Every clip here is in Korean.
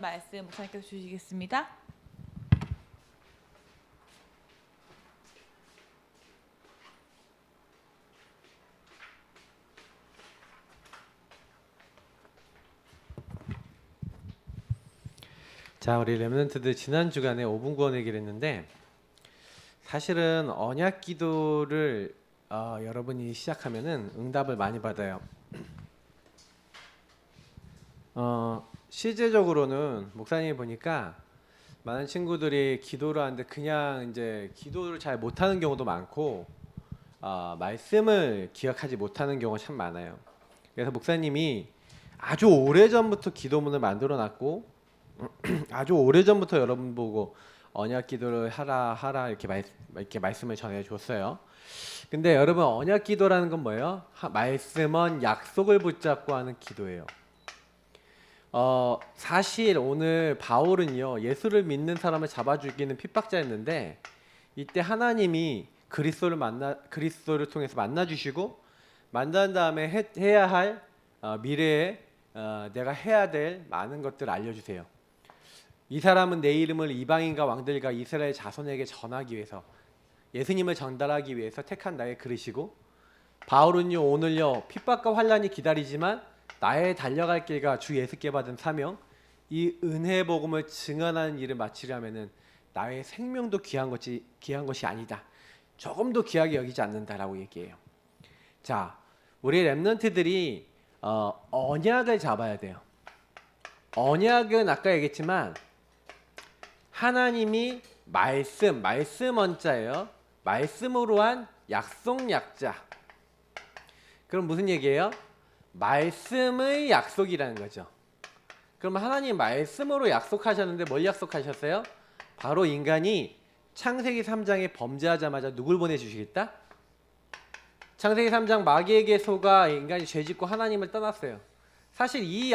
말씀 목사님께서 주시겠습니다. 자, 우리 렘넌트들 지난 주간에 5분 구원 얘기를 했는데 사실은 언약 기도를 여러분이 시작하면은 응답을 많이 받아요. 실제적으로는 목사님이 보니까 많은 친구들이 기도를 하는데 그냥 이제 기도를 잘 못하는 경우도 많고 말씀을 기억하지 못하는 경우가 참 많아요. 그래서 목사님이 아주 오래전부터 기도문을 만들어 놨고 아주 오래전부터 여러분 보고 언약 기도를 하라 이렇게 말씀을 전해 줬어요. 근데 여러분 언약 기도라는 건 뭐예요? 말씀은 약속을 붙잡고 하는 기도예요. 사실 오늘 바울은요 예수를 믿는 사람을 잡아 죽이는 핍박자였는데 이때 하나님이 그리스도를 통해서 만나 주시고 만난 다음에 해야 할 미래에 내가 해야 될 많은 것들을 알려주세요. 이 사람은 내 이름을 이방인과 왕들과 이스라엘 자손에게 전하기 위해서 예수님을 전달하기 위해서 택한 나의 그릇이고 바울은요 오늘요 핍박과 환난이 기다리지만 나의 달려갈 길과 주 예수께 받은 사명 이 은혜의 복음을 증언하는 일을 마치려면은 나의 생명도 귀한 것이 아니다. 조금도 귀하게 여기지 않는다라고 얘기해요. 자, 우리 렘넌트들이 언약을 잡아야 돼요. 언약은 아까 얘기했지만 하나님이 말씀 원자예요. 말씀으로 한 약속 약자. 그럼 무슨 얘기예요? 말씀의 약속이라는 거죠. 그럼 하나님 말씀으로 약속하셨는데 뭘 약속하셨어요? 바로 인간이 창세기 3장에 범죄하자마자 누굴 보내주시겠다? 창세기 3장 마귀에게 속아 인간이 죄짓고 하나님을 떠났어요. 사실 이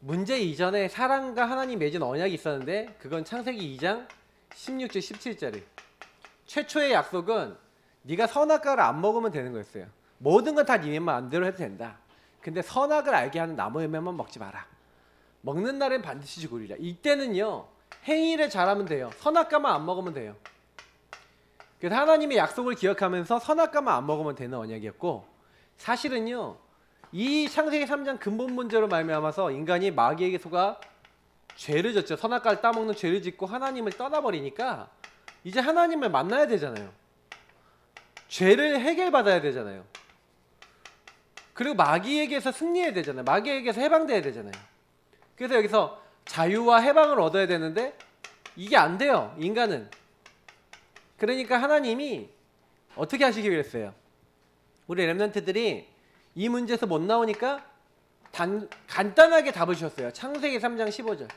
문제 이전에 사람과 하나님 맺은 언약이 있었는데 그건 창세기 2장 16절 17절이 최초의 약속은 네가 선악과를 안 먹으면 되는 거였어요. 모든 건 다 네 마음대로 해도 된다. 근데 선악을 알게 하는 나무 열매만 먹지 마라. 먹는 날엔 반드시 죽으리라. 이때는요 행위를 잘하면 돼요. 선악과만 안 먹으면 돼요. 그래서 하나님의 약속을 기억하면서 선악과만 안 먹으면 되는 언약이었고 사실은요 이 창세기 3장 근본 문제로 말미암아서 인간이 마귀에게 속아 죄를 졌죠. 선악과를 따먹는 죄를 짓고 하나님을 떠나버리니까 이제 하나님을 만나야 되잖아요. 죄를 해결받아야 되잖아요. 그리고 마귀에게서 승리해야 되잖아요. 마귀에게서 해방돼야 되잖아요. 그래서 여기서 자유와 해방을 얻어야 되는데 이게 안 돼요. 인간은. 그러니까 하나님이 어떻게 하시기로 했어요? 우리 렘넌트들이 이 문제에서 못 나오니까 간단하게 답을 주셨어요. 창세기 3장 15절.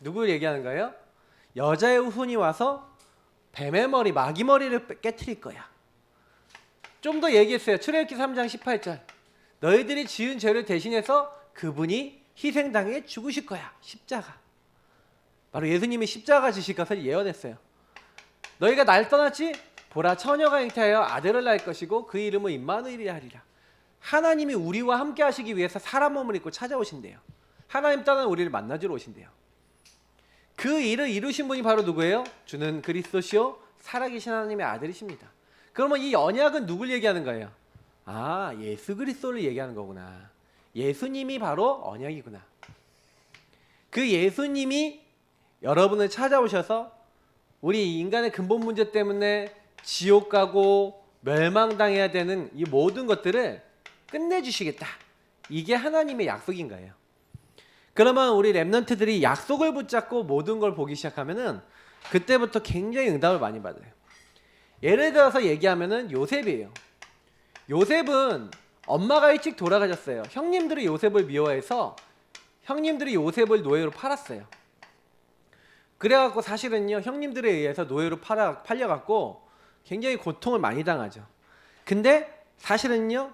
누굴 얘기하는 거예요? 여자의 후손이 와서 뱀의 머리, 마귀 머리를 깨트릴 거야. 좀 더 얘기했어요. 출애굽기 3장 18절. 너희들이 지은 죄를 대신해서 그분이 희생당해 죽으실 거야. 십자가. 바로 예수님이 십자가 지실 것을 예언했어요. 너희가 날 떠났지? 보라 처녀가 잉태하여 아들을 낳을 것이고 그 이름은 임마누엘이라 하리라. 하나님이 우리와 함께 하시기 위해서 사람 몸을 입고 찾아오신대요. 하나님 떠난 우리를 만나주러 오신대요. 그 일을 이루신 분이 바로 누구예요? 주는 그리스도시요 살아계신 하나님의 아들이십니다. 그러면 이 언약은 누굴 얘기하는 거예요? 예수 그리스도를 얘기하는 거구나. 예수님이 바로 언약이구나. 그 예수님이 여러분을 찾아오셔서 우리 인간의 근본 문제 때문에 지옥 가고 멸망당해야 되는 이 모든 것들을 끝내주시겠다. 이게 하나님의 약속인 거예요. 그러면 우리 렘넌트들이 약속을 붙잡고 모든 걸 보기 시작하면은 그때부터 굉장히 응답을 많이 받아요. 예를 들어서 얘기하면은 요셉이에요. 요셉은 엄마가 일찍 돌아가셨어요. 형님들이 요셉을 미워해서 형님들이 요셉을 노예로 팔았어요. 그래갖고 사실은요 형님들에 의해서 노예로 팔려갖고 굉장히 고통을 많이 당하죠. 근데 사실은요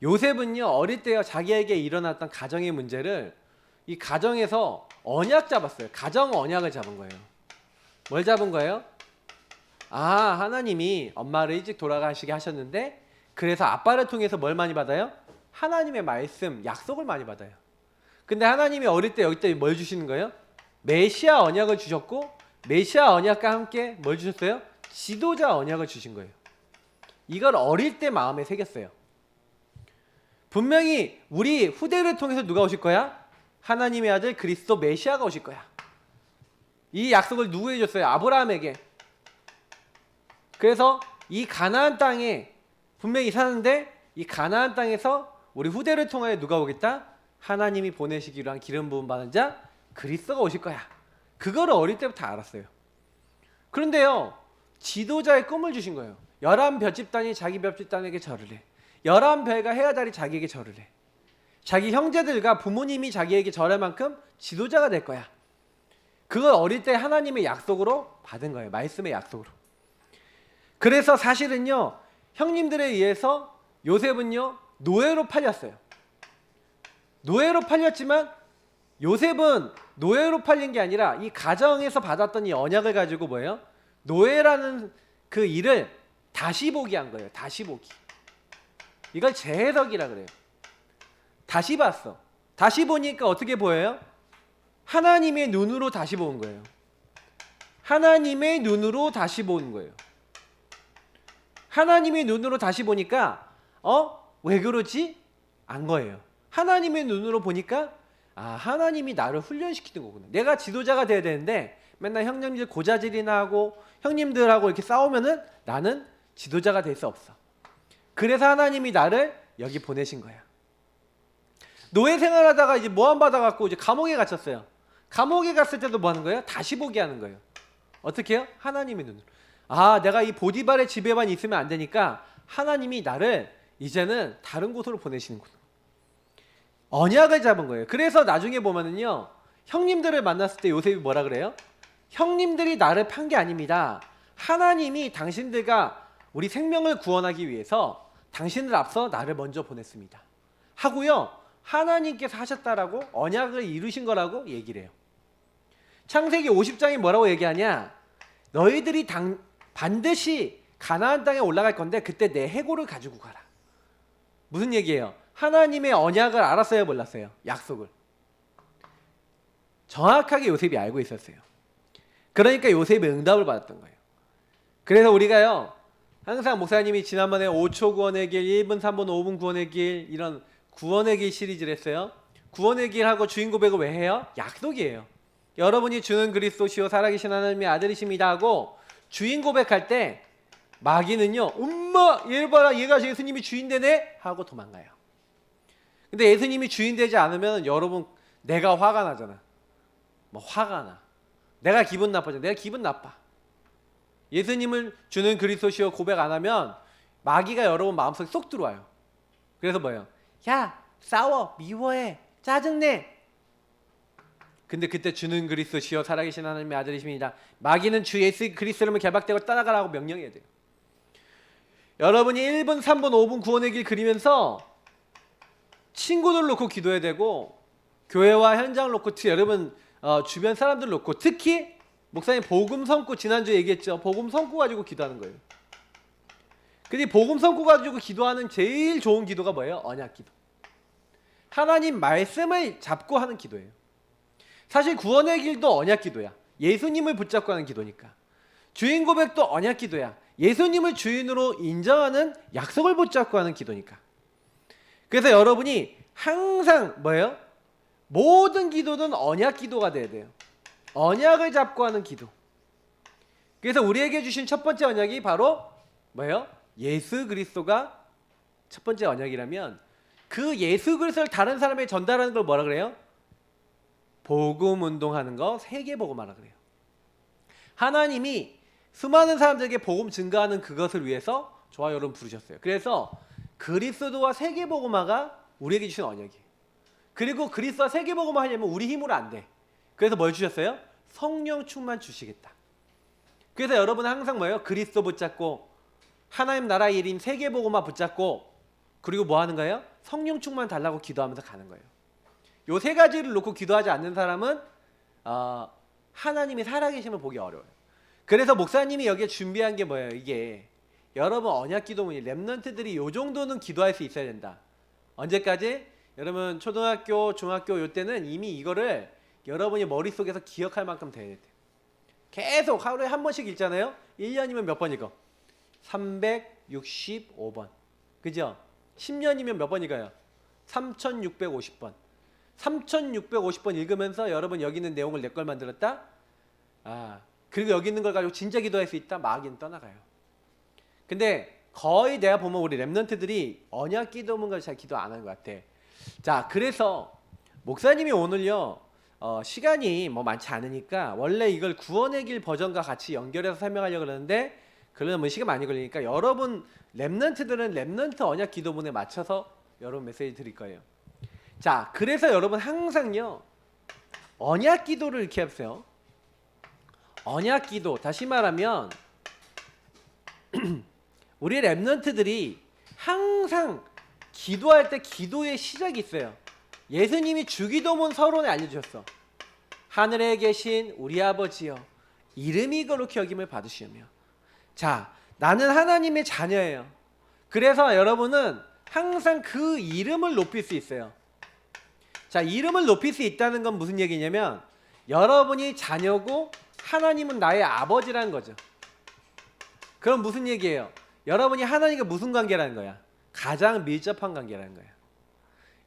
요셉은요 어릴 때요 자기에게 일어났던 가정의 문제를 이 가정에서 언약 잡았어요. 가정 언약을 잡은 거예요. 뭘 잡은 거예요? 하나님이 엄마를 일찍 돌아가시게 하셨는데 그래서 아빠를 통해서 뭘 많이 받아요? 하나님의 말씀, 약속을 많이 받아요. 근데 하나님이 어릴 때 여기다 뭘 주시는 거예요? 메시아 언약을 주셨고 메시아 언약과 함께 뭘 주셨어요? 지도자 언약을 주신 거예요. 이걸 어릴 때 마음에 새겼어요. 분명히 우리 후대를 통해서 누가 오실 거야? 하나님의 아들 그리스도 메시아가 오실 거야. 이 약속을 누구에게 줬어요? 아브라함에게. 그래서 이 가나안 땅에 분명히 사는데 이 가나안 땅에서 우리 후대를 통하여 누가 오겠다? 하나님이 보내시기로 한 기름 부음 받은 자 그리스도가 오실 거야. 그거를 어릴 때부터 알았어요. 그런데요, 지도자의 꿈을 주신 거예요. 11별집단이 자기 별집단에게 절을 해. 11별가 해야달이 자기에게 절을 해. 자기 형제들과 부모님이 자기에게 절할 만큼 지도자가 될 거야. 그걸 어릴 때 하나님의 약속으로 받은 거예요. 말씀의 약속으로. 그래서 사실은요, 형님들에 의해서 요셉은요 노예로 팔렸어요. 노예로 팔렸지만 요셉은 노예로 팔린 게 아니라 이 가정에서 받았던 이 언약을 가지고 뭐예요? 노예라는 그 일을 다시 보기 한 거예요. 다시 보기. 이걸 재해석이라 그래요. 다시 봤어. 다시 보니까 어떻게 보여요? 하나님의 눈으로 다시 본 거예요. 하나님의 눈으로 다시 본 거예요. 하나님의 눈으로 다시 보니까 왜 그러지? 안 거예요. 하나님의 눈으로 보니까 하나님이 나를 훈련시키는 거구나. 내가 지도자가 돼야 되는데 맨날 형님들 고자질이나 하고 형님들하고 이렇게 싸우면은 나는 지도자가 될 수 없어. 그래서 하나님이 나를 여기 보내신 거야. 노예 생활하다가 이제 모함 받아갖고 이제 감옥에 갇혔어요. 감옥에 갔을 때도 뭐 하는 거예요? 다시 보게 하는 거예요. 어떻게 해요? 하나님의 눈으로. 내가 이 보디발의 집에만 있으면 안 되니까 하나님이 나를 이제는 다른 곳으로 보내시는구나. 언약을 잡은 거예요. 그래서 나중에 보면은요, 형님들을 만났을 때 요셉이 뭐라 그래요? 형님들이 나를 판 게 아닙니다. 하나님이 당신들과 우리 생명을 구원하기 위해서 당신들 앞서 나를 먼저 보냈습니다. 하고요, 하나님께서 하셨다라고 언약을 이루신 거라고 얘기를 해요. 창세기 50장이 뭐라고 얘기하냐? 너희들이 반드시 가나안 땅에 올라갈 건데 그때 내 해골을 가지고 가라. 무슨 얘기예요? 하나님의 언약을 알았어요, 몰랐어요? 약속을. 정확하게 요셉이 알고 있었어요. 그러니까 요셉이 응답을 받았던 거예요. 그래서 우리가요, 항상 목사님이 지난번에 5초 구원의 길, 1분, 3분, 5분 구원의 길, 이런 구원의 길 시리즈를 했어요. 구원의 길하고 주인 고백을 왜 해요? 약속이에요. 여러분이 주는 그리스도시요 살아계신 하나님의 아들이십니다 하고 주인 고백할 때 마귀는요, 엄마 얘 봐라, 얘가 예수님이 주인 되네 하고 도망가요. 근데 예수님이 주인 되지 않으면 여러분 내가 화가 나잖아. 뭐 화가 나. 내가 기분 나빠져. 내가 기분 나빠. 예수님을 주는 그리스도시요 고백 안 하면 마귀가 여러분 마음속에 쏙 들어와요. 그래서 뭐예요? 야, 싸워, 미워해, 짜증내. 근데 그때 주는 그리스도시요 살아계신 하나님의 아들이십니다. 마귀는 주 예수 그리스도를 결박되고 따라가라고 명령해야 돼요. 여러분이 1분, 3분, 5분 구원의 길 그리면서 친구들 놓고 기도해야 되고 교회와 현장을 놓고 여러분 주변 사람들 놓고 특히 목사님 복음 성구 지난주에 얘기했죠. 복음 성구 가지고 기도하는 거예요. 근데 복음 성구 가지고 기도하는 제일 좋은 기도가 뭐예요? 언약 기도. 하나님 말씀을 잡고 하는 기도예요. 사실 구원의 길도 언약 기도야. 예수님을 붙잡고 하는 기도니까. 주인 고백도 언약 기도야. 예수님을 주인으로 인정하는 약속을 붙잡고 하는 기도니까. 그래서 여러분이 항상 뭐예요? 모든 기도는 언약 기도가 돼야 돼요. 언약을 잡고 하는 기도. 그래서 우리에게 주신 첫 번째 언약이 바로 뭐예요? 예수 그리스도가 첫 번째 언약이라면 그 예수 그리스도를 다른 사람에게 전달하는 걸 뭐라 그래요? 복음 운동하는 거 세계 복음하라 그래요. 하나님이 수많은 사람들에게 복음 증가하는 그것을 위해서 저와 여러분 부르셨어요. 그래서 그리스도와 세계 복음화가 우리에게 주신 언약이에요. 그리고 그리스도와 세계 복음화 하려면 우리 힘으로 안 돼. 그래서 뭘 주셨어요? 성령 충만 주시겠다. 그래서 여러분은 항상 뭐예요? 그리스도 붙잡고 하나님 나라 일인 세계 복음화 붙잡고 그리고 뭐 하는 거예요? 성령 충만 달라고 기도하면서 가는 거예요. 요 세 가지를 놓고 기도하지 않는 사람은 하나님이 살아계심을 보기 어려워요. 그래서 목사님이 여기에 준비한 게 뭐예요? 이게 여러분 언약 기도문이 렘넌트들이 요 정도는 기도할 수 있어야 된다. 언제까지? 여러분 초등학교, 중학교 요때는 이미 이거를 여러분이 머릿속에서 기억할 만큼 돼야 돼요. 계속 하루에 한 번씩 읽잖아요. 1년이면 몇 번 읽어? 365번. 그죠? 10년이면 몇 번 읽어요? 3650번. 3650번 읽으면서 여러분 여기 있는 내용을 내 걸 만들었다? 그리고 여기 있는 걸 가지고 진짜 기도할 수 있다? 마귀는 떠나가요. 근데 거의 내가 보면 우리 랩런트들이 언약 기도문을 잘 기도 안 하는 것 같아. 자, 그래서 목사님이 오늘요 시간이 뭐 많지 않으니까 원래 이걸 구원의 길 버전과 같이 연결해서 설명하려고 그러는데 그러면 시간 많이 걸리니까 여러분 랩런트들은 랩런트 언약 기도문에 맞춰서 여러분 메시지 드릴 거예요. 자, 그래서 여러분 항상요 언약 기도를 이렇게 해보세요. 언약 기도, 다시 말하면 우리 랩런트들이 항상 기도할 때 기도의 시작이 있어요. 예수님이 주기도문 서론에 알려주셨어. 하늘에 계신 우리 아버지여 이름이 거룩히 여김을 받으시오며. 자, 나는 하나님의 자녀예요. 그래서 여러분은 항상 그 이름을 높일 수 있어요. 자, 이름을 높일 수 있다는 건 무슨 얘기냐면 여러분이 자녀고 하나님은 나의 아버지라는 거죠. 그럼 무슨 얘기예요? 여러분이 하나님과 무슨 관계라는 거야? 가장 밀접한 관계라는 거야.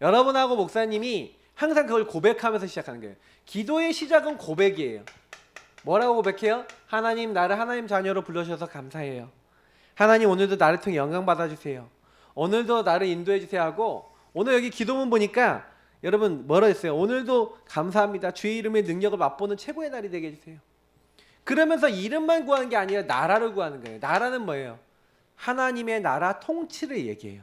여러분하고 목사님이 항상 그걸 고백하면서 시작하는 거예요. 기도의 시작은 고백이에요. 뭐라고 고백해요? 하나님, 나를 하나님 자녀로 불러주셔서 감사해요. 하나님, 오늘도 나를 통해 영광 받아주세요. 오늘도 나를 인도해 주세요 하고, 오늘 여기 기도문 보니까 여러분 뭐라 했어요? 오늘도 감사합니다. 주의 이름의 능력을 맛보는 최고의 날이 되게 해주세요. 그러면서 이름만 구하는 게 아니라 나라를 구하는 거예요. 나라는 뭐예요? 하나님의 나라 통치를 얘기해요.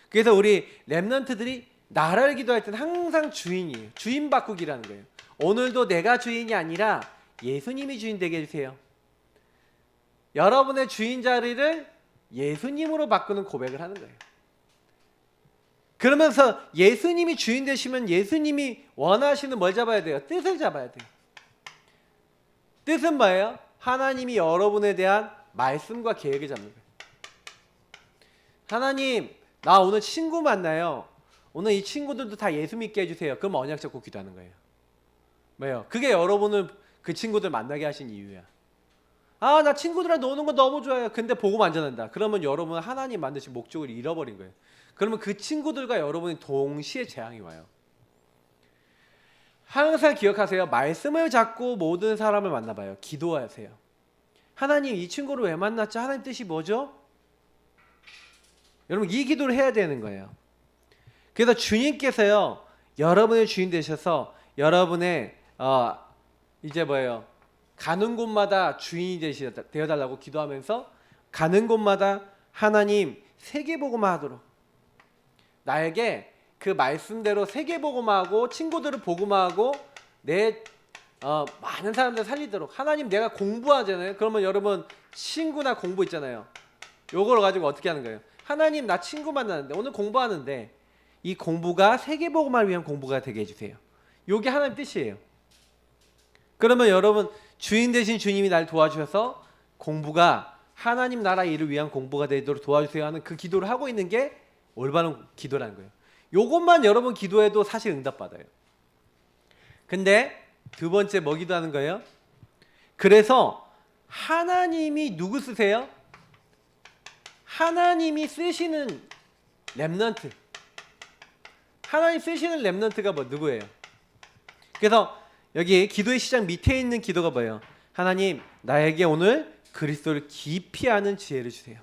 그래서 우리 랩런트들이 나라를 기도할 때는 항상 주인이에요. 주인 바꾸기라는 거예요. 오늘도 내가 주인이 아니라 예수님이 주인 되게 해주세요. 여러분의 주인 자리를 예수님으로 바꾸는 고백을 하는 거예요. 그러면서 예수님이 주인 되시면 예수님이 원하시는 뭘 잡아야 돼요? 뜻을 잡아야 돼요. 뜻은 뭐예요? 하나님이 여러분에 대한 말씀과 계획을 잡는 거예요. 하나님, 나 오늘 친구 만나요. 오늘 이 친구들도 다 예수 믿게 해주세요. 그럼 언약 잡고 기도하는 거예요. 뭐예요? 그게 여러분을 그 친구들 만나게 하신 이유야. 나 친구들이랑 노는 거 너무 좋아요. 근데 복음 안 전한다. 그러면 여러분은 하나님 만드신 목적을 잃어버린 거예요. 그러면 그 친구들과 여러분이 동시에 재앙이 와요. 항상 기억하세요. 말씀을 잡고 모든 사람을 만나봐요. 기도하세요. 하나님, 이 친구를 왜 만났죠? 하나님 뜻이 뭐죠? 여러분 이 기도를 해야 되는 거예요. 그래서 주님께서요 여러분의 주인 되셔서 여러분의 이제 뭐예요? 가는 곳마다 주인이 되어달라고 기도하면서 가는 곳마다 하나님 세계복음화 하도록 나에게 그 말씀대로 세계복음화하고 친구들을 복음화하고 내 많은 사람들 살리도록. 하나님, 내가 공부하잖아요. 그러면 여러분 친구나 공부 있잖아요. 요걸 가지고 어떻게 하는 거예요? 하나님, 나 친구 만나는데 오늘 공부하는데 이 공부가 세계복음화를 위한 공부가 되게 해주세요. 요게 하나님 뜻이에요. 그러면 여러분 주인 되신 주님이 날 도와주셔서 공부가 하나님 나라 일을 위한 공부가 되도록 도와주세요 하는 그 기도를 하고 있는 게 올바른 기도라는 거예요. 요것만 여러분 기도해도 사실 응답받아요. 근데 두 번째 뭐 기도하는 거예요? 그래서 하나님이 누구 쓰세요? 하나님이 쓰시는 랩넌트. 하나님 쓰시는 랩넌트가 누구예요? 그래서 여기 기도의 시작 밑에 있는 기도가 뭐예요? 하나님, 나에게 오늘 그리스도를 깊이 아는 지혜를 주세요.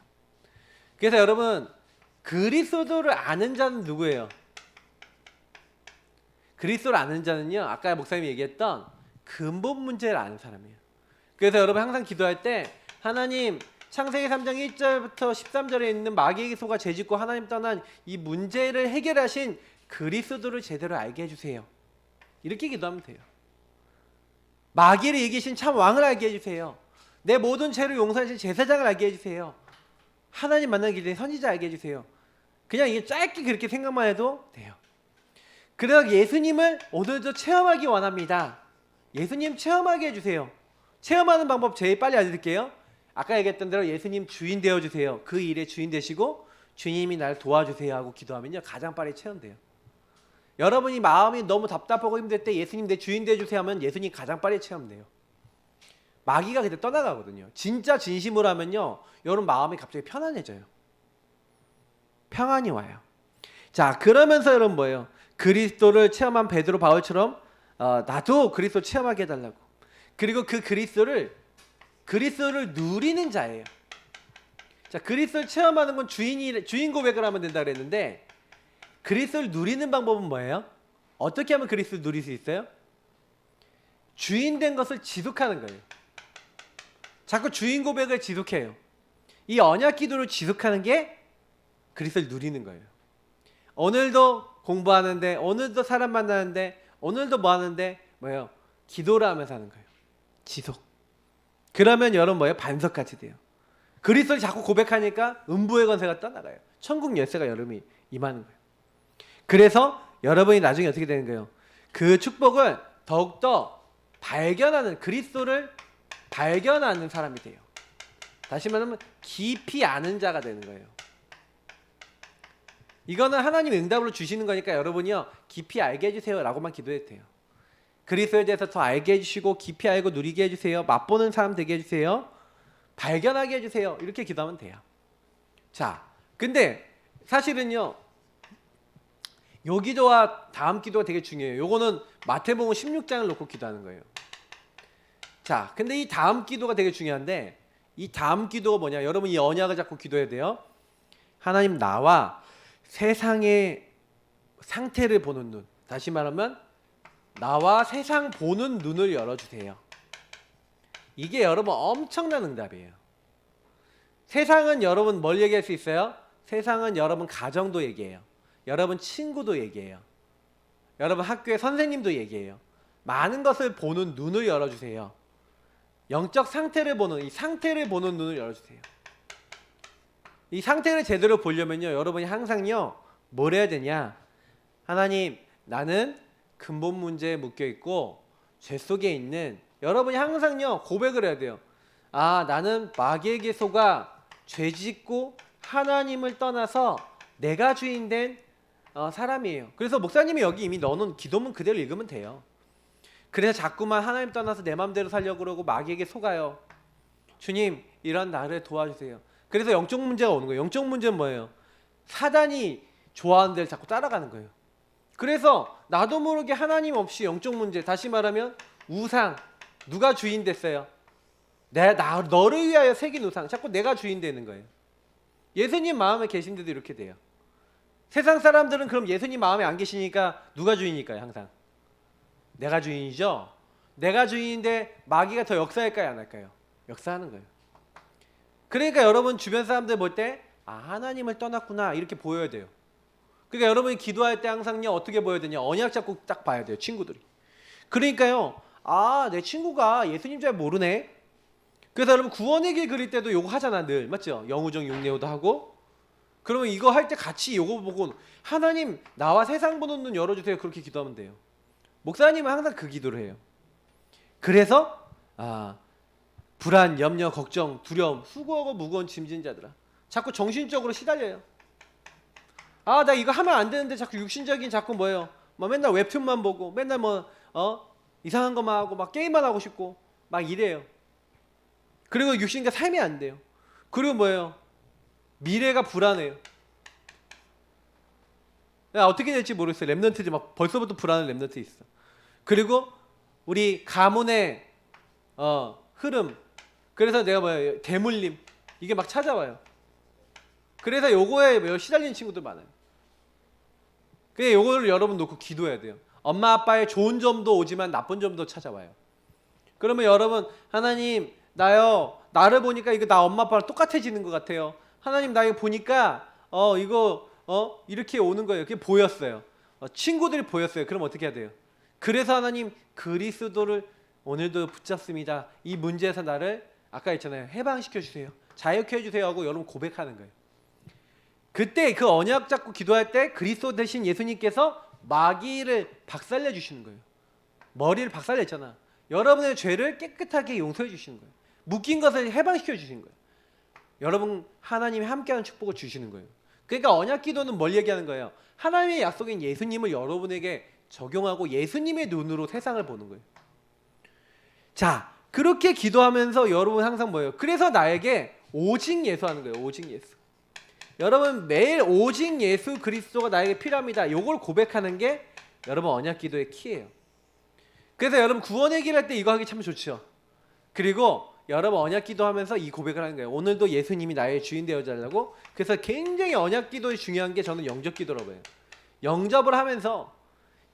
그래서 여러분 그리스도를 아는 자는 누구예요? 그리스도를 아는 자는요, 아까 목사님이 얘기했던 근본 문제를 아는 사람이에요. 그래서 여러분 항상 기도할 때 하나님, 창세기 3장 1절부터 13절에 있는 마귀에게 속아 죄짓고 하나님 떠난 이 문제를 해결하신 그리스도를 제대로 알게 해주세요. 이렇게 기도하면 돼요. 마귀를 이기신 참 왕을 알게 해주세요. 내 모든 죄를 용서하신 제사장을 알게 해주세요. 하나님 만나기 전에 선지자 알게 해주세요. 그냥 이게 짧게 그렇게 생각만 해도 돼요. 그래서 예수님을 오늘도 체험하기 원합니다. 예수님 체험하게 해주세요. 체험하는 방법 제일 빨리 알려드릴게요. 아까 얘기했던 대로 예수님 주인 되어주세요. 그 일에 주인 되시고 주님이 날 도와주세요 하고 기도하면요 가장 빨리 체험돼요. 여러분이 마음이 너무 답답하고 힘들 때 예수님 내 주인 되어주세요 하면 예수님 가장 빨리 체험돼요. 마귀가 그때 떠나가거든요. 진짜 진심으로 하면요, 여러분 마음이 갑자기 편안해져요. 평안이 와요. 자, 그러면서 여러분 뭐예요? 그리스도를 체험한 베드로 바울처럼 나도 그리스도 체험하게 해달라고. 그리고 그 그리스도를 누리는 자예요. 자, 그리스도를 체험하는 건 주인 고백을 하면 된다 그랬는데, 그리스도를 누리는 방법은 뭐예요? 어떻게 하면 그리스도를 누릴 수 있어요? 주인 된 것을 지속하는 거예요. 자꾸 주인 고백을 지속해요. 이 언약 기도를 지속하는 게 그리스도를 누리는 거예요. 오늘도 공부하는데, 오늘도 사람 만나는데, 오늘도 뭐 하는데 뭐예요? 기도를 하면서 하는 거예요. 지속. 그러면 여러분 뭐예요? 반석같이 돼요. 그리스도를 자꾸 고백하니까 음부의 권세가 떠나가요. 천국 열쇠가 여러분이 임하는 거예요. 그래서 여러분이 나중에 어떻게 되는 거예요? 그 축복을 더욱더 발견하는, 그리스도를 발견하는 사람이 돼요. 다시 말하면 깊이 아는 자가 되는 거예요. 이거는 하나님 응답으로 주시는 거니까 여러분이요, 깊이 알게 해주세요 라고만 기도해도 돼요. 그리스도에 대해서 더 알게 해주시고 깊이 알고 누리게 해주세요. 맛보는 사람 되게 해주세요. 발견하게 해주세요. 이렇게 기도하면 돼요. 자, 근데 사실은요, 요 기도와 다음 기도가 되게 중요해요. 요거는 마태복음 16장을 놓고 기도하는 거예요. 자, 근데 이 다음 기도가 되게 중요한데, 이 다음 기도가 뭐냐? 여러분 이 언약을 잡고 기도해야 돼요. 하나님, 나와 세상의 상태를 보는 눈, 다시 말하면 나와 세상 보는 눈을 열어주세요. 이게 여러분 엄청난 응답이에요. 세상은 여러분 뭘 얘기할 수 있어요? 세상은 여러분 가정도 얘기해요. 여러분 친구도 얘기해요. 여러분 학교의 선생님도 얘기해요. 많은 것을 보는 눈을 열어주세요. 영적 상태를 보는, 이 상태를 보는 눈을 열어주세요. 이 상태를 제대로 보려면요, 여러분이 항상요, 뭘 해야 되냐? 하나님, 나는 근본 문제에 묶여 있고 죄 속에 있는, 여러분이 항상요 고백을 해야 돼요. 아, 나는 마귀에게 속아 죄 짓고 하나님을 떠나서 내가 주인 된 사람이에요. 그래서 목사님이 여기 이미 넣어놓은 기도문 그대로 읽으면 돼요. 그래서 자꾸만 하나님 떠나서 내 맘대로 살려고 그러고 마귀에게 속아요. 주님, 이런 나를 도와주세요. 그래서 영적 문제가 오는 거예요. 영적 문제는 뭐예요? 사단이 좋아하는 데를 자꾸 따라가는 거예요. 그래서 나도 모르게 하나님 없이 영적 문제, 다시 말하면 우상, 누가 주인 됐어요? 너를 위하여 새긴 우상, 자꾸 내가 주인 되는 거예요. 예수님 마음에 계신데도 이렇게 돼요. 세상 사람들은 그럼 예수님 마음에 안 계시니까 누가 주인일까요? 항상 내가 주인이죠. 내가 주인인데 마귀가 더 역사할까요? 안 할까요? 역사하는 거예요. 그러니까 여러분 주변 사람들 볼 때 하나님을 떠났구나 이렇게 보여야 돼요. 그러니까 여러분이 기도할 때 항상요 어떻게 보여야 되냐? 언약 잡고 딱 봐야 돼요. 친구들이. 그러니까요, 내 친구가 예수님 잘 모르네. 그래서 여러분 구원의 길 그릴 때도 요거 하잖아, 늘. 맞죠? 영우정 육례오도 하고. 그러면 이거 할 때 같이 요거 보고 하나님, 나와 세상 보는 눈 열어주세요. 그렇게 기도하면 돼요. 목사님은 항상 그 기도를 해요. 그래서 불안, 염려, 걱정, 두려움, 수고하고 무거운 짐진 자들아, 자꾸 정신적으로 시달려요. 나 이거 하면 안 되는데 자꾸 육신적인, 자꾸 뭐예요? 맨날 웹툰만 보고 맨날 이상한 것만 하고 막 게임만 하고 싶고 막 이래요. 그리고 육신과 삶이 안 돼요. 그리고 뭐예요? 미래가 불안해요. 어떻게 될지 모르겠어요. 랩넌트들 막 벌써부터 불안한 랩넌트 있어. 그리고 우리 가문의 흐름, 그래서 내가 뭐예요? 대물림, 이게 막 찾아와요. 그래서 요거에 시달리는 친구들 많아요. 그냥 요거를 여러분 놓고 기도해야 돼요. 엄마 아빠의 좋은 점도 오지만 나쁜 점도 찾아와요. 그러면 여러분, 하나님, 나를 보니까 이거 나 엄마 아빠랑 똑같아지는 것 같아요. 하나님, 나 이거 보니까 이렇게 오는 거예요. 그게 보였어요. 친구들이 보였어요. 그럼 어떻게 해야 돼요? 그래서 하나님, 그리스도를 오늘도 붙잡습니다. 이 문제에서 나를, 아까 했잖아요, 해방시켜 주세요. 자유케 해주세요 하고 여러분 고백하는 거예요. 그때 그 언약 잡고 기도할 때 그리스도 대신 예수님께서 마귀를 박살내 주시는 거예요. 머리를 박살냈잖아. 여러분의 죄를 깨끗하게 용서해 주시는 거예요. 묶인 것을 해방시켜 주시는 거예요. 여러분, 하나님이 함께하는 축복을 주시는 거예요. 그러니까 언약 기도는 뭘 얘기하는 거예요? 하나님의 약속인 예수님을 여러분에게 적용하고 예수님의 눈으로 세상을 보는 거예요. 자, 그렇게 기도하면서 여러분 항상 뭐예요? 그래서 나에게 오직 예수 하는 거예요. 오직 예수. 여러분 매일 오직 예수 그리스도가 나에게 필요합니다. 이걸 고백하는 게 여러분 언약 기도의 키예요. 그래서 여러분 구원의 길 할 때 이거 하기 참 좋죠. 그리고 여러분 언약 기도하면서 이 고백을 하는 거예요. 오늘도 예수님이 나의 주인 되어달라고. 그래서 굉장히 언약 기도에 중요한 게 저는 영접 기도라고 해요. 영접을 하면서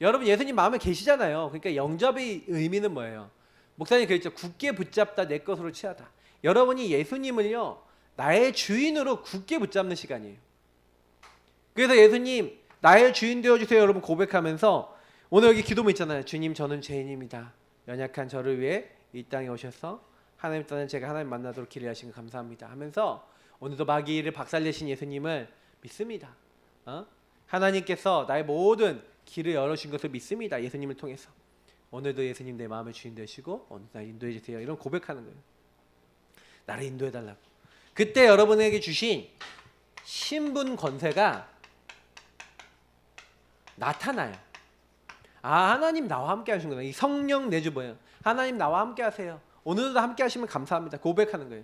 여러분 예수님 마음에 계시잖아요. 그러니까 영접의 의미는 뭐예요? 목사님 그랬죠. 굳게 붙잡다 내 것으로 취하다. 여러분이 예수님을요 나의 주인으로 굳게 붙잡는 시간이에요. 그래서 예수님 나의 주인 되어주세요 여러분 고백하면서 오늘 여기 기도문 있잖아요. 주님 저는 죄인입니다. 연약한 저를 위해 이 땅에 오셔서 하나님 떠난 제가 하나님 만나도록 길을 하신 거 감사합니다 하면서 오늘도 마귀를 박살내신 예수님을 믿습니다. 하나님께서 나의 모든 길을 열어주신 것을 믿습니다. 예수님을 통해서 오늘도 예수님 내 마음의 주인 되시고 오늘 날 인도해 주세요. 이런 고백하는 거예요. 나를 인도해 달라고. 그때 여러분에게 주신 신분 권세가 나타나요. 아 하나님 나와 함께 하시는구나. 이 성령 내주 뭐예요? 하나님 나와 함께 하세요. 오늘도 함께 하시면 감사합니다. 고백하는 거예요.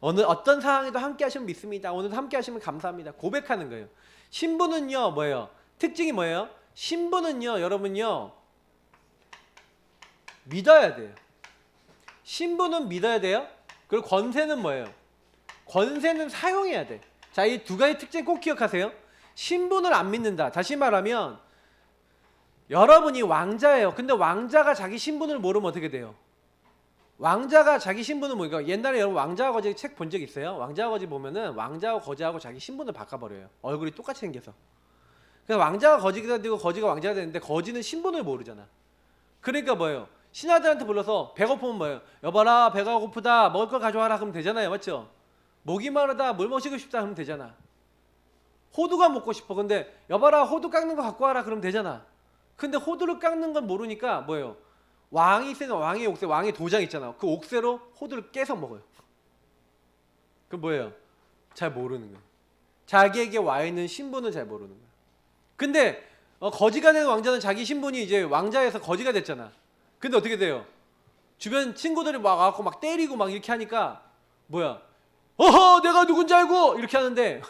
어떤 상황에도 함께 하시면 믿습니다. 오늘도 함께 하시면 감사합니다. 고백하는 거예요. 신분은요 뭐예요? 특징이 뭐예요? 신분은요 여러분요 믿어야 돼요. 신분은 믿어야 돼요. 그리고 권세는 뭐예요? 권세는 사용해야 돼. 자, 이 두 가지 특징 꼭 기억하세요. 신분을 안 믿는다. 다시 말하면 여러분이 왕자예요. 근데 왕자가 자기 신분을 모르면 어떻게 돼요? 왕자가 자기 신분을 모르니까 옛날에 여러분 왕자와 거지 책 본 적 있어요? 왕자와 거지 보면은 왕자와 거지하고 자기 신분을 바꿔버려요. 얼굴이 똑같이 생겨서. 그래서 왕자가 거지가 되고 거지가 왕자가 되는데 거지는 신분을 모르잖아. 그러니까 뭐예요? 신하들한테 불러서 배고프면 뭐예요? 여봐라 배가 고프다 먹을 걸 가져와라 그러면 되잖아요. 맞죠? 목이 마르다 물 마시고 싶다 하면 되잖아. 호두가 먹고 싶어. 근데 여봐라 호두 깎는 거 갖고 와라 그러면 되잖아. 근데 호두를 깎는 건 모르니까 뭐예요? 왕이 있으면 왕의 옥새, 왕의 도장 있잖아. 그 옥새로 호두를 깨서 먹어요. 그 뭐예요? 잘 모르는 거예요. 자기에게 와 있는 신분을 잘 모르는 거예요. 근데 거지가 된 왕자는 자기 신분이 이제 왕자에서 거지가 됐잖아. 근데 어떻게 돼요? 주변 친구들이 막 와갖고 막 때리고 막 이렇게 하니까 뭐야? 어허 내가 누군지 알고 이렇게 하는데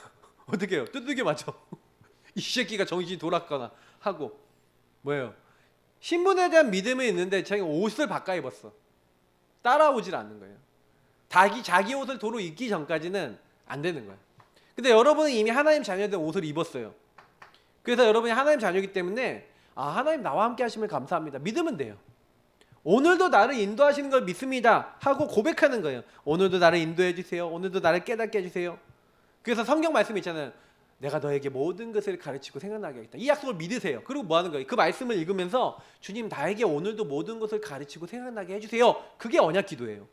어떻게 해요? 두들겨 맞죠? 이 새끼가 정신이 돌았거나 하고 뭐예요? 신분에 대한 믿음이 있는데 자기 옷을 바꿔 입었어. 따라오질 않는 거예요. 자기 옷을 도로 입기 전까지는 안 되는 거예요. 근데 여러분은 이미 하나님 자녀된 옷을 입었어요. 그래서 여러분이 하나님 자녀이기 때문에 아 하나님 나와 함께 하시면 감사합니다. 믿으면 돼요. 오늘도 나를 인도하시는 걸 믿습니다 하고 고백하는 거예요. 오늘도 나를 인도해 주세요. 오늘도 나를 깨닫게 해주세요. 그래서 성경 말씀이 있잖아요. 내가 너에게 모든 것을 가르치고 생각나게 하겠다. 이 약속을 믿으세요. 그리고 뭐 하는 거예요? 그 말씀을 읽으면서 주님 나에게 오늘도 모든 것을 가르치고 생각나게 해주세요. 그게 언약 기도예요.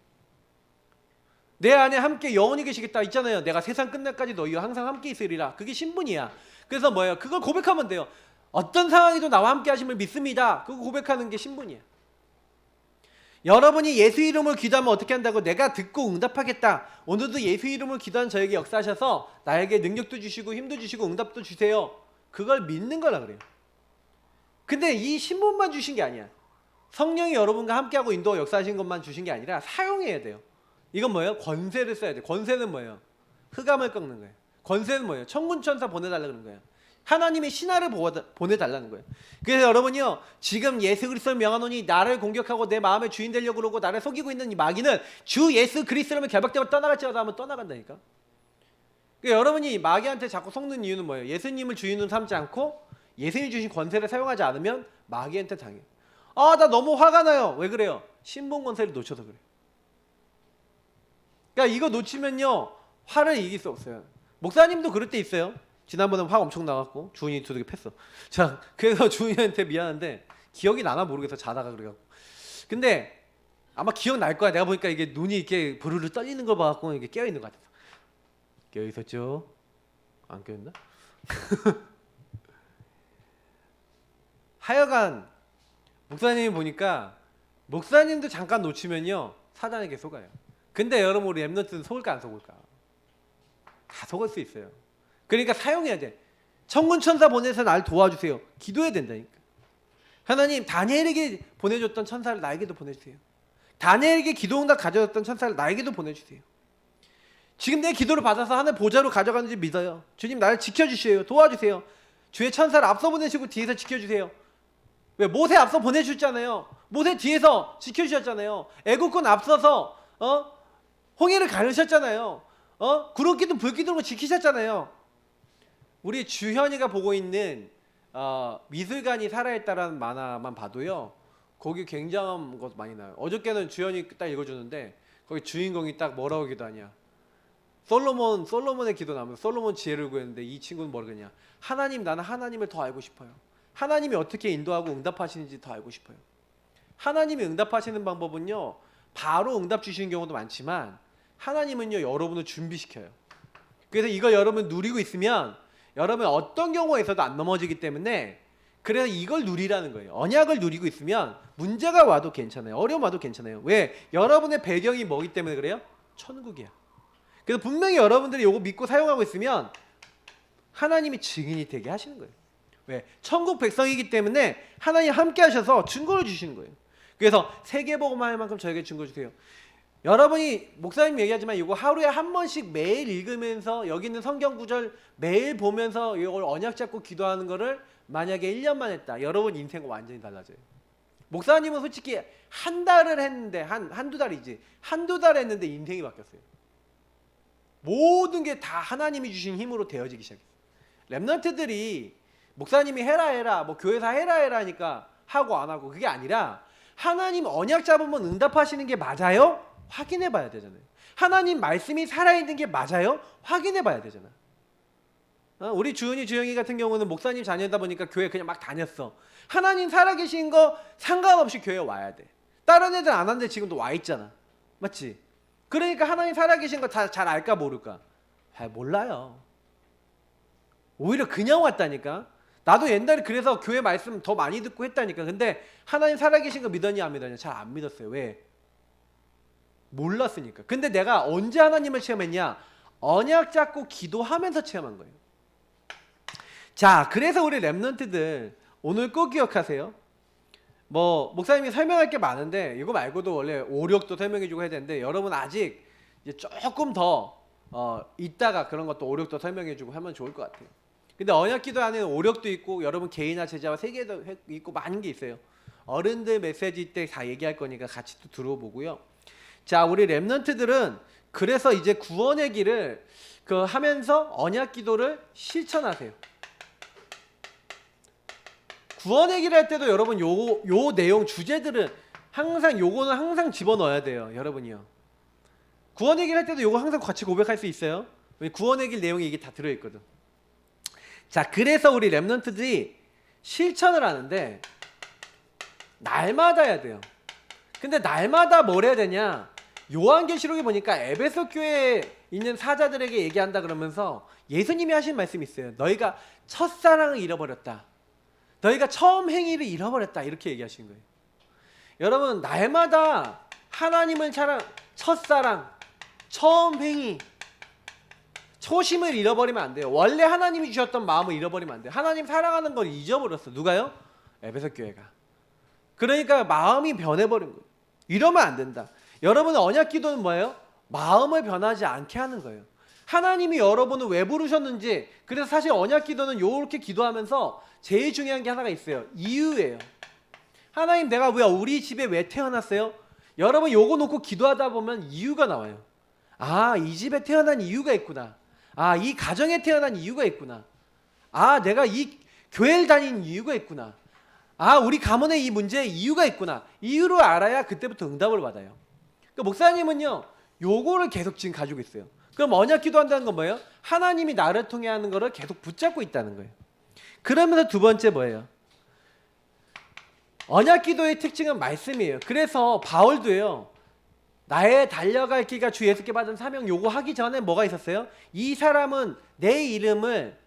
내 안에 함께 영원히 계시겠다 있잖아요. 내가 세상 끝날까지 너희와 항상 함께 있으리라. 그게 신분이야. 그래서 뭐예요? 그걸 고백하면 돼요. 어떤 상황에도 나와 함께 하심을 믿습니다. 그거 고백하는 게 신분이야. 여러분이 예수 이름을 기도하면 어떻게 한다고? 내가 듣고 응답하겠다. 오늘도 예수 이름을 기도한 저에게 역사하셔서 나에게 능력도 주시고 힘도 주시고 응답도 주세요. 그걸 믿는 거라 그래요. 근데 이 신분만 주신 게 아니야. 성령이 여러분과 함께하고 인도와 역사하신 것만 주신 게 아니라 사용해야 돼요. 이건 뭐예요? 권세를 써야 돼요. 권세는 뭐예요? 흑암을 꺾는 거예요. 권세는 뭐예요? 천군천사 보내달라는 거예요. 하나님의 신하를 보내달라는 거예요. 그래서 여러분이요 지금 예수 그리스도를 명하노니 나를 공격하고 내 마음의 주인 되려고 그러고 나를 속이고 있는 이 마귀는 주 예수 그리스도를 결박되면 떠나갈지어다 하면 떠나간다니까. 그러니까 여러분이 마귀한테 자꾸 속는 이유는 뭐예요? 예수님을 주인으로 삼지 않고 예수님이 주신 권세를 사용하지 않으면 마귀한테 당해요. 아 나 너무 화가 나요. 왜 그래요? 신분 권세를 놓쳐서 그래요. 그러니까 이거 놓치면요 화를 이길 수 없어요. 목사님도 그럴 때 있어요. 지난번에 화 엄청 나갔고 주은이 두들겨 팼어. 자 그래서 주은이한테 미안한데 기억이 나나 모르겠어. 자다가 그래갖고. 근데 아마 기억날 거야. 내가 보니까 이게 눈이 이렇게 부르르 떨리는 걸 봐갖고 이게 깨어있는 것 같아서. 깨어있었죠? 안 깨어있나? 하여간 목사님이 보니까 목사님도 잠깐 놓치면요 사단에게 속아요. 근데 여러분 우리 랩런트는 속을까 안 속을까? 다 속을 수 있어요. 그러니까 사용해야 돼. 천군 천사 보내서 날 도와주세요. 기도해야 된다니까. 하나님 다니엘에게 보내줬던 천사를 나에게도 보내주세요. 다니엘에게 기도응답 가져줬던 천사를 나에게도 보내주세요. 지금 내 기도를 받아서 하늘 보좌로 가져가는지 믿어요. 주님 나를 지켜주세요. 도와주세요. 주의 천사를 앞서 보내시고 뒤에서 지켜주세요. 왜? 모세 앞서 보내주셨잖아요. 모세 뒤에서 지켜주셨잖아요. 애국군 앞서서 홍해를 가르셨잖아요. 구름기둥 불기둥으로 지키셨잖아요. 우리 주현이가 보고 있는 미술관이 살아있다라는 만화만 봐도요, 거기 굉장한 것 많이 나요. 어저께는 주현이 딱 읽어주는데 거기 주인공이 딱 뭐라고 기도하냐, 솔로몬의 기도 나오면 솔로몬 지혜를 구했는데 이 친구는 뭐라냐, 하나님 나는 하나님을 더 알고 싶어요. 하나님이 어떻게 인도하고 응답하시는지 더 알고 싶어요. 하나님이 응답하시는 방법은요, 바로 응답 주시는 경우도 많지만 하나님은요 여러분을 준비시켜요. 그래서 이걸 여러분 누리고 있으면 여러분 어떤 경우에서도 안 넘어지기 때문에, 그래서 이걸 누리라는 거예요. 언약을 누리고 있으면 문제가 와도 괜찮아요. 어려움 와도 괜찮아요. 왜? 여러분의 배경이 뭐기 때문에 그래요? 천국이야. 그래서 분명히 여러분들이 이거 믿고 사용하고 있으면 하나님이 증인이 되게 하시는 거예요. 왜? 천국 백성이기 때문에 하나님 함께 하셔서 증거를 주시는 거예요. 그래서 세계복음화 할 만큼 저에게 증거 주세요. 여러분이 목사님 얘기하지만 이거 하루에 한 번씩 매일 읽으면서 여기 있는 성경 구절 매일 보면서 이걸 언약 잡고 기도하는 거를 만약에 1년만 했다. 여러분 인생 완전히 달라져요. 목사님은 솔직히 한 달을 했는데 한두 달이지. 한두 달 했는데 인생이 바뀌었어요. 모든 게 다 하나님이 주신 힘으로 되어지기 시작했어요. 렘넌트들이 목사님이 해라 뭐 교회사 해라 하니까 하고 안 하고, 그게 아니라 하나님 언약 잡으면 응답하시는 게 맞아요? 확인해 봐야 되잖아요. 하나님 말씀이 살아있는 게 맞아요? 확인해 봐야 되잖아. 우리 주영이 같은 경우는 목사님 자녀다 보니까 교회 그냥 막 다녔어. 하나님 살아계신 거 상관없이 교회 와야 돼. 다른 애들 안 왔는데 지금도 와 있잖아. 맞지? 그러니까 하나님 살아계신 거 다 잘 알까 모를까? 잘 몰라요. 오히려 그냥 왔다니까. 나도 옛날에 그래서 교회 말씀 더 많이 듣고 했다니까. 근데 하나님 살아계신 거 믿었냐 안 믿었냐? 잘 안 믿었어요. 왜? 몰랐으니까. 근데 내가 언제 하나님을 체험했냐? 언약 잡고 기도하면서 체험한 거예요. 자, 그래서 우리 렘넌트들 오늘 꼭 기억하세요. 뭐 목사님이 설명할 게 많은데 이거 말고도 원래 오력도 설명해주고 해야 되는데, 여러분 아직 이제 조금 더 이따가 그런 것도 오력도 설명해주고 하면 좋을 것 같아요. 근데 언약기도 안에는 오력도 있고 여러분 개인화 제자와 세계도 있고 많은 게 있어요. 어른들 메시지 때 다 얘기할 거니까 같이 또 들어보고요. 자, 우리 렘넌트들은 그래서 이제 구원의 길을 하면서 언약기도를 실천하세요. 구원의 길 할 때도 여러분 요 내용 주제들은 요거는 항상 집어넣어야 돼요. 여러분이요. 구원의 길 할 때도 요거 항상 같이 고백할 수 있어요. 구원의 길 내용이 이게 다 들어있거든. 자, 그래서 우리 렘넌트들이 실천을 하는데 날마다 해야 돼요. 근데 날마다 뭘 해야 되냐? 요한계시록에 보니까 에베소 교회에 있는 사자들에게 얘기한다 그러면서 예수님이 하신 말씀이 있어요. 너희가 첫사랑을 잃어버렸다. 너희가 처음 행위를 잃어버렸다. 이렇게 얘기하신 거예요. 여러분 날마다 하나님을 첫사랑, 처음 행위, 초심을 잃어버리면 안 돼요. 원래 하나님이 주셨던 마음을 잃어버리면 안 돼요. 하나님 사랑하는 걸 잊어버렸어. 누가요? 에베소 교회가. 그러니까 마음이 변해버린 거예요. 이러면 안 된다. 여러분의 언약 기도는 뭐예요? 마음을 변하지 않게 하는 거예요. 하나님이 여러분을 왜 부르셨는지. 그래서 사실 언약 기도는 이렇게 기도하면서 제일 중요한 게 하나가 있어요. 이유예요. 하나님 내가 우리 집에 왜 태어났어요? 여러분 요거 놓고 기도하다 보면 이유가 나와요. 아, 이 집에 태어난 이유가 있구나. 아, 이 가정에 태어난 이유가 있구나. 아, 내가 이 교회를 다닌 이유가 있구나. 아, 우리 가문에 이 문제에 이유가 있구나. 이유를 알아야 그때부터 응답을 받아요. 그러니까 목사님은요 요거를 계속 지금 가지고 있어요. 그럼 언약 기도한다는 건 뭐예요? 하나님이 나를 통해 하는 거를 계속 붙잡고 있다는 거예요. 그러면서 두 번째 뭐예요? 언약 기도의 특징은 말씀이에요. 그래서 바울도요, 나의 달려갈 길과 주 예수께 받은 사명 요거 하기 전에 뭐가 있었어요? 이 사람은 내 이름을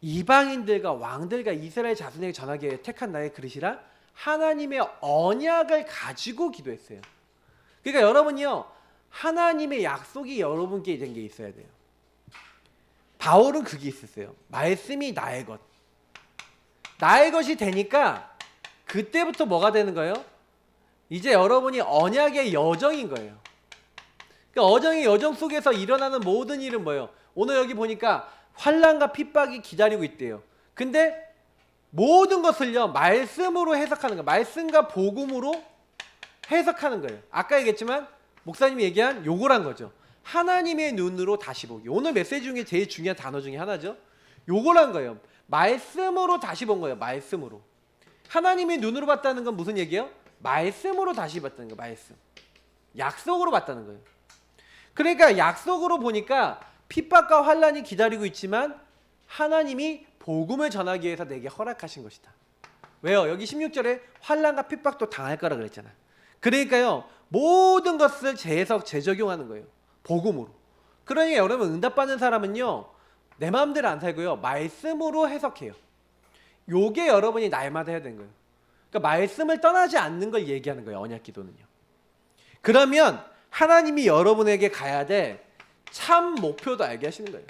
이방인들과 왕들과 이스라엘 자손에게 전하기 위해 택한 나의 그릇이라 하나님의 언약을 가지고 기도했어요. 그러니까 여러분이요, 하나님의 약속이 여러분께 된 게 있어야 돼요. 바울은 그게 있었어요. 말씀이 나의 것. 나의 것이 되니까 그때부터 뭐가 되는 거예요? 이제 여러분이 언약의 여정인 거예요. 그러니까 언약의 여정 속에서 일어나는 모든 일은 뭐예요? 오늘 여기 보니까 환난과 핍박이 기다리고 있대요. 근데 모든 것을요 말씀으로 해석하는 거예요. 말씀과 복음으로 해석하는 거예요. 아까 얘기했지만 목사님이 얘기한 요거란 거죠. 하나님의 눈으로 다시 보기. 오늘 메시지 중에 제일 중요한 단어 중에 하나죠. 요거란 거예요. 말씀으로 다시 본 거예요. 말씀으로. 하나님의 눈으로 봤다는 건 무슨 얘기예요? 말씀으로 다시 봤다는 거예요. 말씀. 약속으로 봤다는 거예요. 그러니까 약속으로 보니까 핍박과 환난이 기다리고 있지만 하나님이 복음을 전하기 위해서 내게 허락하신 것이다. 왜요? 여기 16절에 환난과 핍박도 당할 거라 그랬잖아. 그러니까요 모든 것을 재해석 재적용하는 거예요. 복음으로. 그러니까 여러분 응답받는 사람은요 내 마음대로 안 살고요 말씀으로 해석해요. 요게 여러분이 날마다 해야 되는 거예요. 그러니까 말씀을 떠나지 않는 걸 얘기하는 거예요. 언약 기도는요. 그러면 하나님이 여러분에게 가야 될 참 목표도 알게 하시는 거예요.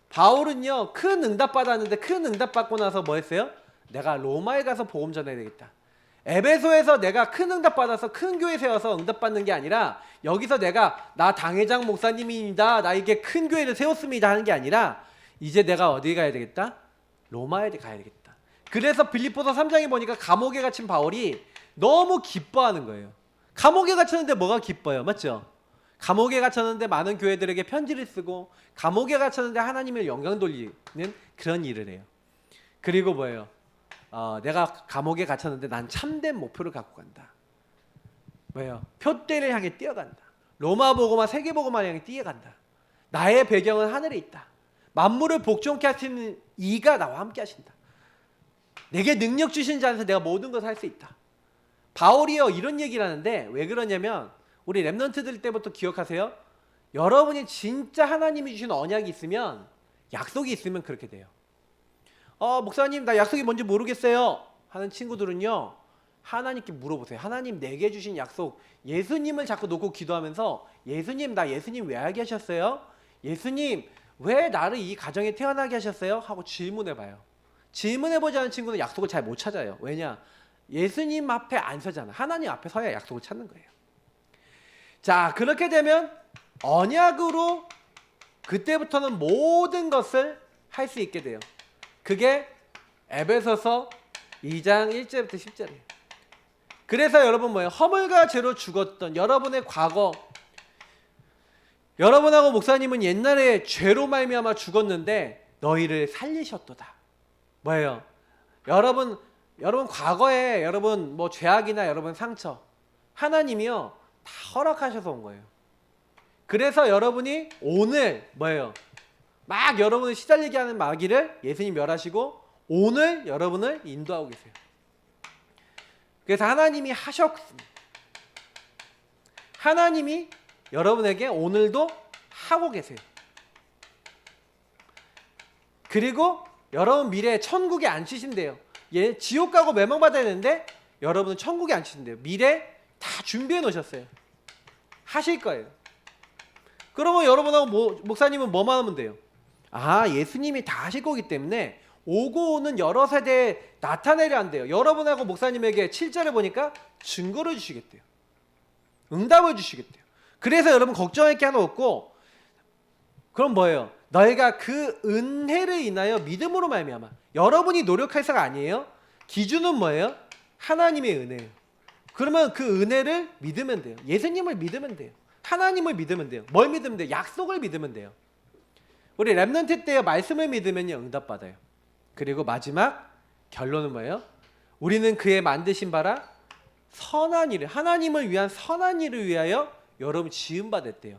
바울은요 큰 응답 받았는데 큰 응답 받고 나서 뭐 했어요? 내가 로마에 가서 복음 전해야 되겠다. 에베소에서 내가 큰 응답 받아서 큰 교회 세워서 응답 받는 게 아니라 여기서 내가 나 당회장 목사님입니다. 나 이게 큰 교회를 세웠습니다 하는 게 아니라 이제 내가 어디 가야 되겠다? 로마에 가야 되겠다. 그래서 빌립보서 3장에 보니까 감옥에 갇힌 바울이 너무 기뻐하는 거예요. 감옥에 갇혔는데 뭐가 기뻐요? 맞죠? 감옥에 갇혔는데 많은 교회들에게 편지를 쓰고 감옥에 갇혔는데 하나님을 영광 돌리는 그런 일을 해요. 그리고 뭐예요? 내가 감옥에 갇혔는데 난 참된 목표를 갖고 간다. 뭐예요? 표대를 향해 뛰어간다. 로마 복음화 세계 복음화를 향해 뛰어간다. 나의 배경은 하늘에 있다. 만물을 복종케 하시는 이가 나와 함께 하신다. 내게 능력 주신 자 안에서 내가 모든 것을 할 수 있다. 바울이요 이런 얘기를 하는데 왜 그러냐면 우리 랩런트들 때부터 기억하세요. 여러분이 진짜 하나님이 주신 언약이 있으면 약속이 있으면 그렇게 돼요. 목사님 나 약속이 뭔지 모르겠어요 하는 친구들은요 하나님께 물어보세요. 하나님 내게 주신 약속 예수님을 자꾸 놓고 기도하면서 예수님 나 예수님 왜 알게 하셨어요? 예수님 왜 나를 이 가정에 태어나게 하셨어요? 하고 질문해봐요. 질문해보지 않은 친구는 약속을 잘 못 찾아요. 왜냐? 예수님 앞에 안 서잖아. 하나님 앞에 서야 약속을 찾는 거예요. 자 그렇게 되면 언약으로 그때부터는 모든 것을 할 수 있게 돼요. 그게 에베소서 2장 1절부터 10절이에요. 그래서 여러분 뭐예요? 허물과 죄로 죽었던 여러분의 과거, 여러분하고 목사님은 옛날에 죄로 말미암아 죽었는데 너희를 살리셨도다. 뭐예요? 여러분 과거에 여러분 뭐 죄악이나 여러분 상처 하나님이요 다 허락하셔서 온 거예요. 그래서 여러분이 오늘 뭐예요? 막 여러분을 시달리게 하는 마귀를 예수님 멸하시고 오늘 여러분을 인도하고 계세요. 그래서 하나님이 하셨습니다. 하나님이 여러분에게 오늘도 하고 계세요. 그리고 여러분 미래에 천국에 앉히신대요. 지옥 가고 멸망받아야 되는데 여러분은 천국에 앉히신대요. 미래 다 준비해 놓으셨어요. 하실 거예요. 그러면 여러분하고 목사님은 뭐만 하면 돼요? 예수님이 다 하실 거기 때문에 오고 오는 여러 세대에 나타내려 한대요. 여러분하고 목사님에게 7절에 보니까 증거를 주시겠대요. 응답을 주시겠대요. 그래서 여러분 걱정할 게 하나 없고 그럼 뭐예요? 너희가 그 은혜를 인하여 믿음으로 말미암아. 여러분이 노력해서가 아니에요. 기준은 뭐예요? 하나님의 은혜예요. 그러면 그 은혜를 믿으면 돼요. 예수님을 믿으면 돼요. 하나님을 믿으면 돼요. 뭘 믿으면 돼요? 약속을 믿으면 돼요. 우리 랩런트 때의 말씀을 믿으면요 응답받아요. 그리고 마지막 결론은 뭐예요? 우리는 그의 만드신 바라 선한 일을, 하나님을 위한 선한 일을 위하여 여러분 지음받았대요.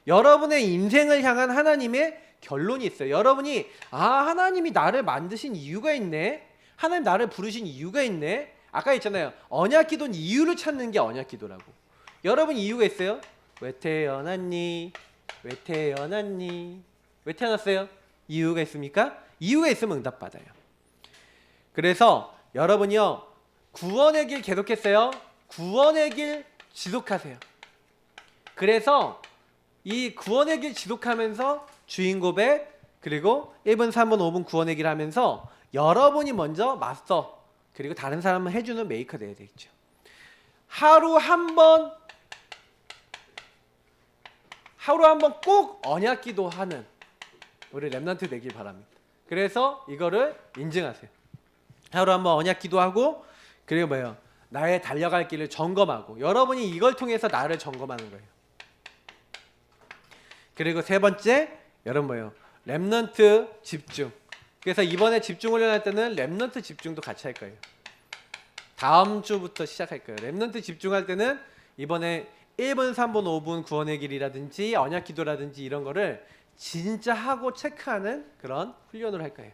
여러분의 인생을 향한 하나님의 결론이 있어요. 여러분이 하나님이 나를 만드신 이유가 있네. 하나님 나를 부르신 이유가 있네. 아까 했잖아요. 언약 기도는 이유를 찾는 게 언약 기도라고. 여러분 이유가 있어요? 왜 태어났니? 왜 태어났니? 왜 태어났어요? 이유가 있습니까? 이유가 있으면 응답받아요. 그래서 여러분이요 구원의 길 계속했어요. 구원의 길 지속하세요. 그래서 이 구원의 길 지독하면서 주인 고백 그리고 1분, 3분, 5분 구원의 길 하면서 여러분이 먼저 마스터 그리고 다른 사람을 해주는 메이커 돼야 되겠죠. 하루 한 번 꼭 언약 기도하는 우리 렘넌트 되길 바랍니다. 그래서 이거를 인증하세요. 하루 한 번 언약 기도하고 그리고 뭐예요? 나의 달려갈 길을 점검하고 여러분이 이걸 통해서 나를 점검하는 거예요. 그리고 세 번째 여러분 뭐예요? 렘넌트 집중. 그래서 이번에 집중 훈련할 때는 렘넌트 집중도 같이 할 거예요. 다음 주부터 시작할 거예요. 렘넌트 집중할 때는 이번에 1분, 3분, 5분 구원의 길이라든지 언약 기도라든지 이런 거를 진짜 하고 체크하는 그런 훈련을 할 거예요.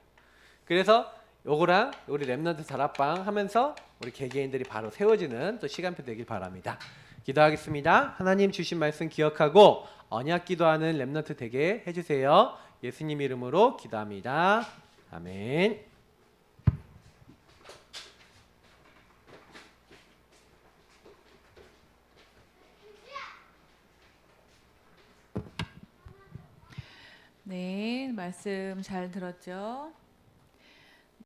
그래서 요거랑 우리 렘넌트 다락방 하면서 우리 개개인들이 바로 세워지는 또 시간표 되길 바랍니다. 기도하겠습니다. 하나님 주신 말씀 기억하고 언약 기도하는 렘넌트 되게 해주세요. 예수님 이름으로 기도합니다. 아멘. 네, 말씀 잘 들었죠?